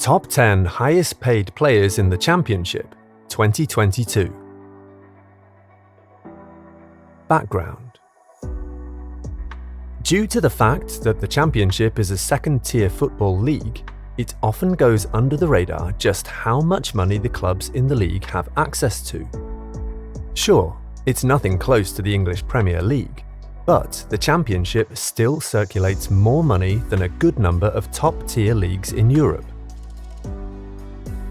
Top 10 highest paid players in the Championship, 2022. Background. Due to the fact that the Championship is a second-tier football league, it often goes under the radar just how much money the clubs in the league have access to. Sure, it's nothing close to the English Premier League, but the Championship still circulates more money than a good number of top-tier leagues in Europe.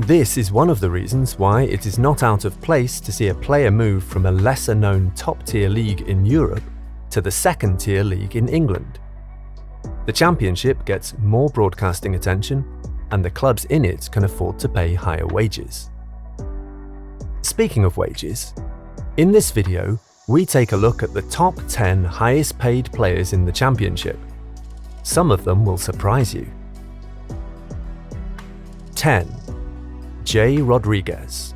This is one of the reasons why it is not out of place to see a player move from a lesser-known top-tier league in Europe to the second-tier league in England. The Championship gets more broadcasting attention, and the clubs in it can afford to pay higher wages. Speaking of wages, in this video, we take a look at the top 10 highest paid players in the Championship. Some of them will surprise you. 10. J. Rodriguez.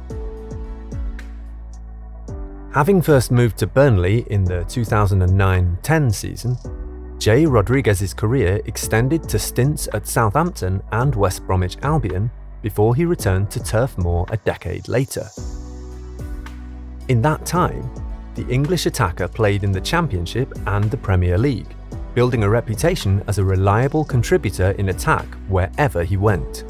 Having first moved to Burnley in the 2009-10 season, J. Rodriguez's career extended to stints at Southampton and West Bromwich Albion before he returned to Turf Moor a decade later. In that time, the English attacker played in the Championship and the Premier League, building a reputation as a reliable contributor in attack wherever he went.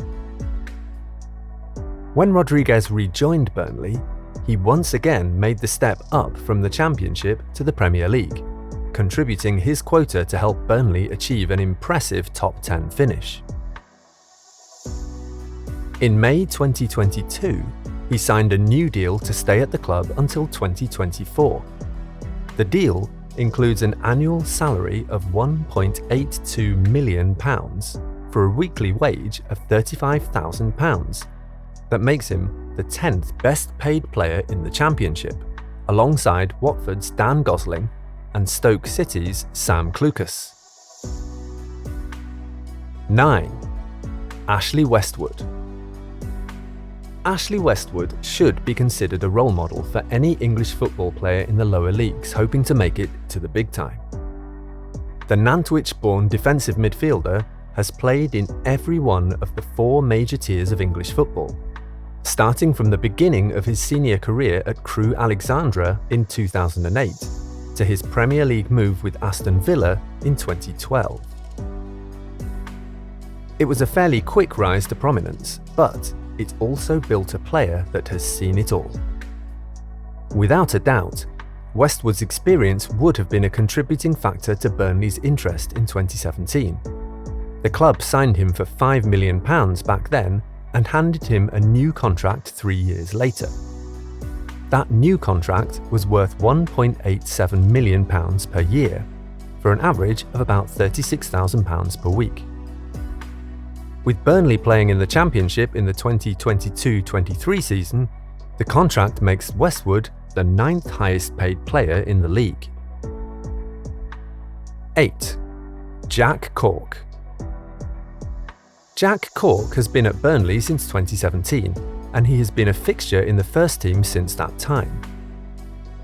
When Rodriguez rejoined Burnley, he once again made the step up from the Championship to the Premier League, contributing his quota to help Burnley achieve an impressive top 10 finish. In May 2022, he signed a new deal to stay at the club until 2024. The deal includes an annual salary of £1.82 million for a weekly wage of £35,000. That makes him the 10th best paid player in the Championship, alongside Watford's Dan Gosling and Stoke City's Sam Clucas. 9. Ashley Westwood. Ashley Westwood should be considered a role model for any English football player in the lower leagues hoping to make it to the big time. The Nantwich-born defensive midfielder has played in every one of the 4 major tiers of English football, starting from the beginning of his senior career at Crewe Alexandra in 2008 to his Premier League move with Aston Villa in 2012. It was a fairly quick rise to prominence, but it also built a player that has seen it all. Without a doubt, Westwood's experience would have been a contributing factor to Burnley's interest in 2017. The club signed him for £5 million back then and handed him a new contract 3 years later. That new contract was worth £1.87 million per year, for an average of about £36,000 per week. With Burnley playing in the Championship in the 2022-23 season, the contract makes Westwood the 9th highest paid player in the league. 8. Jack Cork. Jack Cork has been at Burnley since 2017, and he has been a fixture in the first team since that time.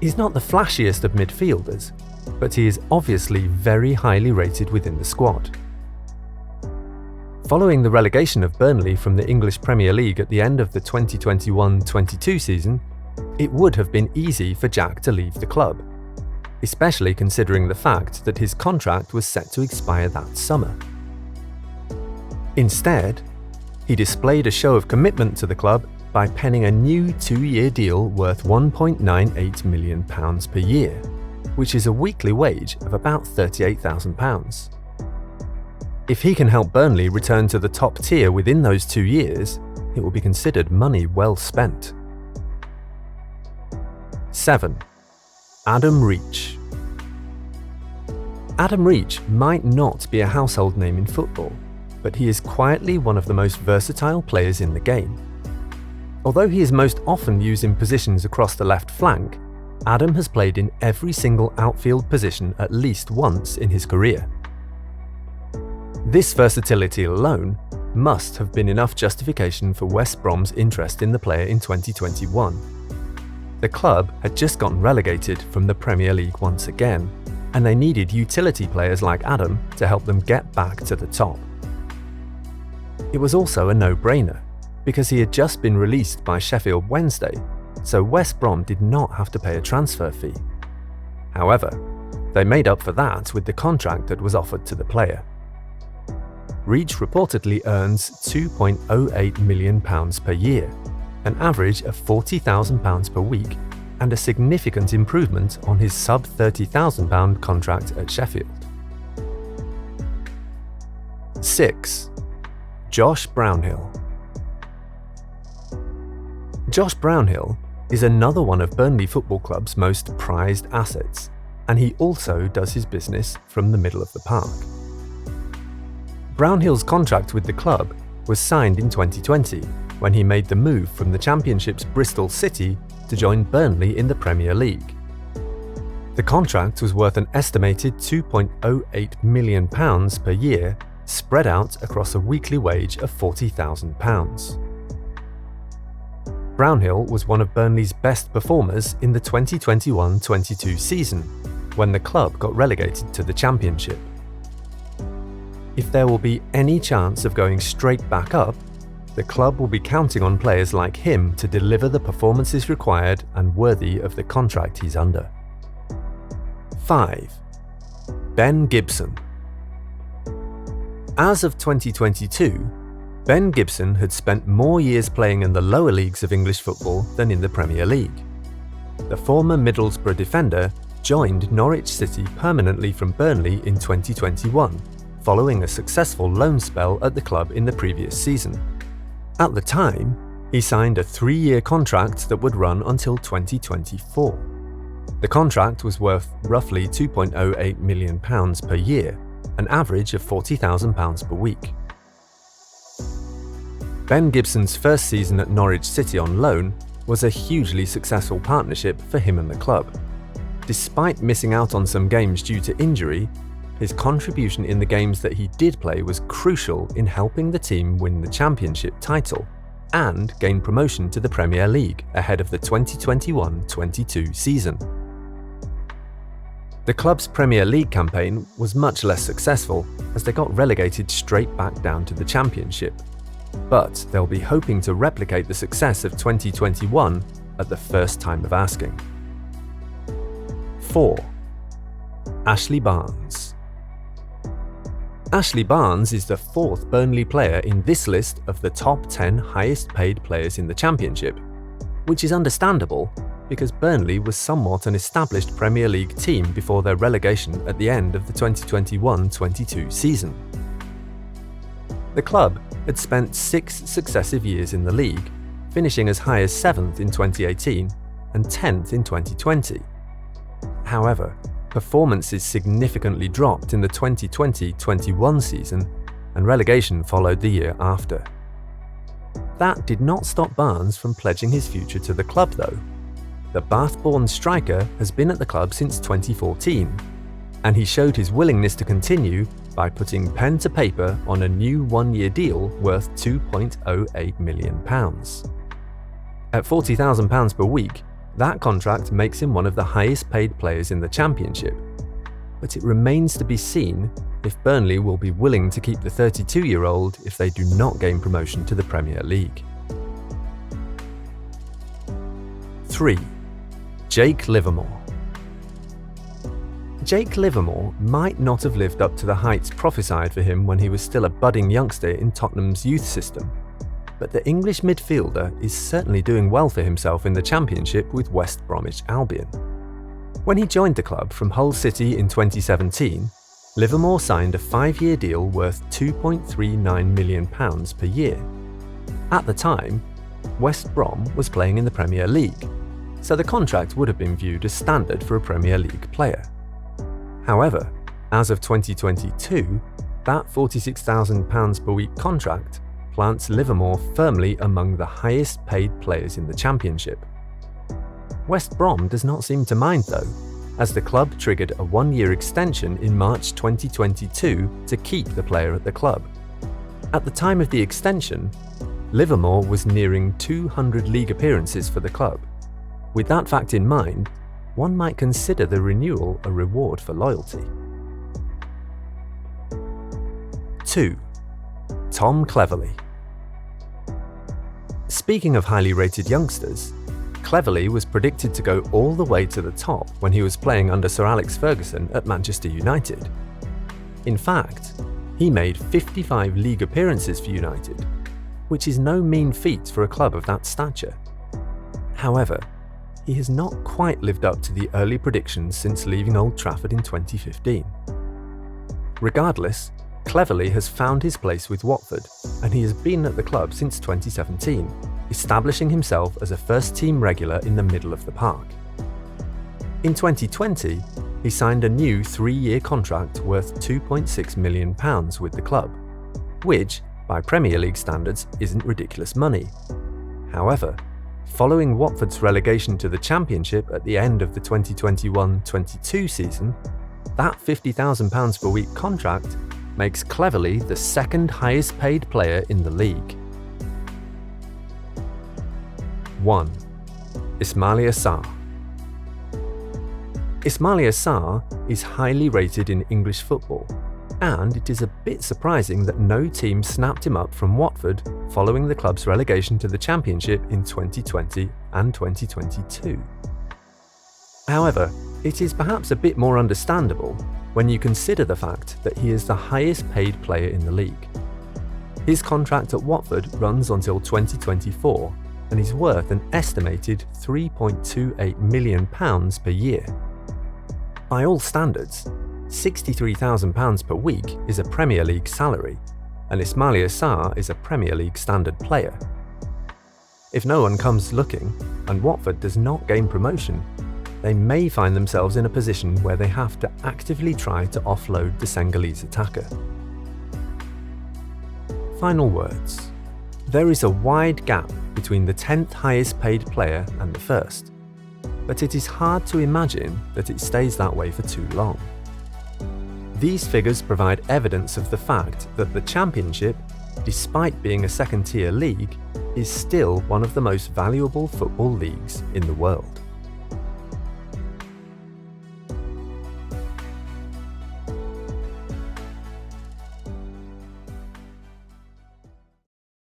He's not the flashiest of midfielders, but he is obviously very highly rated within the squad. Following the relegation of Burnley from the English Premier League at the end of the 2021-22 season, it would have been easy for Jack to leave the club, especially considering the fact that his contract was set to expire that summer. Instead, he displayed a show of commitment to the club by penning a new 2-year deal worth £1.98 million per year, which is a weekly wage of about £38,000. If he can help Burnley return to the top tier within those 2 years, it will be considered money well spent. 7. Adam Reach. Adam Reach might not be a household name in football, but he is quietly one of the most versatile players in the game. Although he is most often used in positions across the left flank, Adam has played in every single outfield position at least once in his career. This versatility alone must have been enough justification for West Brom's interest in the player in 2021. The club had just gotten relegated from the Premier League once again, and they needed utility players like Adam to help them get back to the top. It was also a no-brainer, because he had just been released by Sheffield Wednesday, so West Brom did not have to pay a transfer fee. However, they made up for that with the contract that was offered to the player. Reach reportedly earns £2.08 million per year, an average of £40,000 per week, and a significant improvement on his sub-£30,000 contract at Sheffield. 6. Josh Brownhill. Josh Brownhill is another one of Burnley Football Club's most prized assets, and he also does his business from the middle of the park. Brownhill's contract with the club was signed in 2020, when he made the move from the Championship's Bristol City to join Burnley in the Premier League. The contract was worth an estimated £2.08 million per year, spread out across a weekly wage of £40,000. Brownhill was one of Burnley's best performers in the 2021-22 season, when the club got relegated to the Championship. If there will be any chance of going straight back up, the club will be counting on players like him to deliver the performances required and worthy of the contract he's under. 5. Ben Gibson. As of 2022, Ben Gibson had spent more years playing in the lower leagues of English football than in the Premier League. The former Middlesbrough defender joined Norwich City permanently from Burnley in 2021, following a successful loan spell at the club in the previous season. At the time, he signed a 3-year contract that would run until 2024. The contract was worth roughly £2.08 million per year, an average of £40,000 per week. Ben Gibson's first season at Norwich City on loan was a hugely successful partnership for him and the club. Despite missing out on some games due to injury, his contribution in the games that he did play was crucial in helping the team win the Championship title and gain promotion to the Premier League ahead of the 2021-22 season. The club's Premier League campaign was much less successful as they got relegated straight back down to the Championship, but they'll be hoping to replicate the success of 2021 at the first time of asking. 4. Ashley Barnes. Ashley Barnes is the 4th Burnley player in this list of the top 10 highest paid players in the Championship, which is understandable because Burnley was somewhat an established Premier League team before their relegation at the end of the 2021-22 season. The club had spent 6 successive years in the league, finishing as high as 7th in 2018 and 10th in 2020. However, performances significantly dropped in the 2020-21 season, and relegation followed the year after. That did not stop Barnes from pledging his future to the club though. The Bath-born striker has been at the club since 2014, and he showed his willingness to continue by putting pen to paper on a new 1-year deal worth £2.08 million. At £40,000 per week, that contract makes him one of the highest paid players in the Championship, but it remains to be seen if Burnley will be willing to keep the 32-year-old if they do not gain promotion to the Premier League. 3. Jake Livermore. Jake Livermore might not have lived up to the heights prophesied for him when he was still a budding youngster in Tottenham's youth system, but the English midfielder is certainly doing well for himself in the Championship with West Bromwich Albion. When he joined the club from Hull City in 2017, Livermore signed a 5-year deal worth £2.39 million per year. At the time, West Brom was playing in the Premier League, so the contract would have been viewed as standard for a Premier League player. However, as of 2022, that £46,000 per week contract plants Livermore firmly among the highest paid players in the Championship. West Brom does not seem to mind though, as the club triggered a 1-year extension in March 2022 to keep the player at the club. At the time of the extension, Livermore was nearing 200 league appearances for the club. With that fact in mind, one might consider the renewal a reward for loyalty. 2. Tom Cleverley. Speaking of highly rated youngsters, Cleverley was predicted to go all the way to the top when he was playing under Sir Alex Ferguson at Manchester United. In fact, he made 55 league appearances for United, which is no mean feat for a club of that stature. However, he has not quite lived up to the early predictions since leaving Old Trafford in 2015. Regardless, Cleverley has found his place with Watford, and he has been at the club since 2017, establishing himself as a first-team regular in the middle of the park. In 2020, he signed a new 3-year contract worth £2.6 million with the club, which, by Premier League standards, isn't ridiculous money. However, following Watford's relegation to the Championship at the end of the 2021-22 season, that £50,000 per week contract makes Cleverley the second highest paid player in the league. 1. Ismaila Sarr. Ismaila Sarr is highly rated in English football, and it is a bit surprising that no team snapped him up from Watford following the club's relegation to the Championship in 2020 and 2022. However, it is perhaps a bit more understandable when you consider the fact that he is the highest paid player in the league. His contract at Watford runs until 2024 and is worth an estimated £3.28 million per year. By all standards, £63,000 per week is a Premier League salary, and Ismaila Sarr is a Premier League standard player. If no one comes looking, and Watford does not gain promotion, they may find themselves in a position where they have to actively try to offload the Senegalese attacker. Final words. There is a wide gap between the 10th highest paid player and the first, but it is hard to imagine that it stays that way for too long. These figures provide evidence of the fact that the Championship, despite being a second-tier league, is still one of the most valuable football leagues in the world.